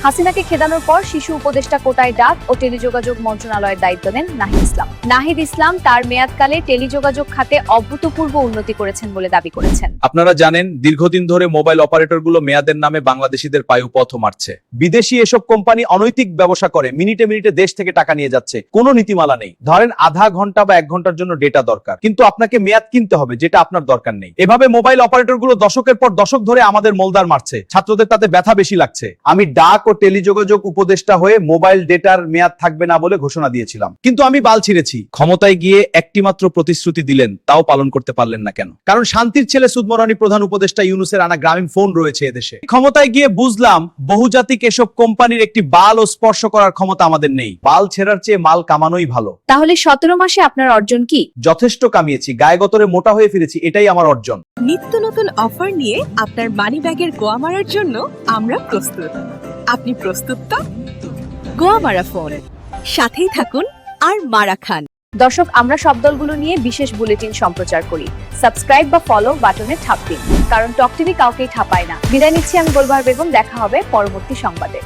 হাসিনাকে খেদানোর পর শিশু উপদেষ্টা কোটায় ডাক ও টেলিযোগাযোগ মন্ত্রণালয়ের দায়িত্ব নেন নাহিদ ইসলাম। নাহিদ ইসলাম তার মেয়াদকালে টেলিযোগাযোগ খাতে অভূতপূর্ব উন্নতি করেছেন বলে দাবি করেছেন। আপনারা জানেন, দীর্ঘদিন ধরে মোবাইল অপারেটরগুলো মেয়াদের নামে বাংলাদেশিদের পায়ুপথ মারছে। বিদেশি এসব কোম্পানি অনৈতিক ব্যবসা করে মিনিটে মিনিটে দেশ থেকে টাকা নিয়ে যাচ্ছে, কোনো নীতিমালা নেই। ধরেন আধা ঘন্টা বা 1 ঘন্টার জন্য ডেটা দরকার, কিন্তু আপনাকে মেয়াদ কিনতে হবে যেটা আপনার দরকার নেই। এভাবে মোবাইল অপারেটরগুলো দশকের পর দশক ধরে আমাদের মোলদার মারছে, ছাত্রদের তাতে ব্যথা বেশি লাগছে। আমি ডাক ও টেলিযোগাযোগ উপদেষ্টা হয়ে মোবাইল ডেটার মেয়াদ থাকবে না বলে ঘোষণা দিয়েছিলাম, কিন্তু আমি বাল ছিঁড়েছি। ক্ষমতায় গিয়ে একটি মাত্র প্রতিশ্রুতি দিলেন, তাও পালন করতে পারলেন না কেন? কারণ শান্তির ছেলে সুদমরানি প্রধান উপদেষ্টা ইউনূসের আনা গ্রামীণ ফোন রয়েছে এদেশে। ক্ষমতায় গিয়ে বুঝলাম বহুজাতিক এসব কোম্পানির একটি বাল ও স্পর্শ করার ক্ষমতা আমাদের নেই। বাল ছেঁড়ার চেয়ে মাল কামানোই ভালো। তাহলে 17 মাসে আপনার অর্জন কি? যথেষ্ট কামিয়েছি, গায়ে গতরে মোটা হয়ে ফিরেছি, এটাই আমার অর্জন। নিত্য নতুন অফার নিয়ে আপনার মানি ব্যাগের গোয়া মারার জন্য আমরা প্রস্তুত। আপনি প্রস্তুত তো? গোয়া মারা ফোন, সাথেই থাকুন আর মারা খান। দর্শক, আমরা সব দলগুলো নিয়ে বিশেষ বুলেটিন সম্প্রচার করি। সাবস্ক্রাইব বা ফলো বাটনে ঠাপ দিন, কারণ টক টিভি কাউকেই ঠাপায় না। বিদায় নিচ্ছি আমি গোলবাহার বেগম, দেখা হবে পরবর্তী সংবাদে।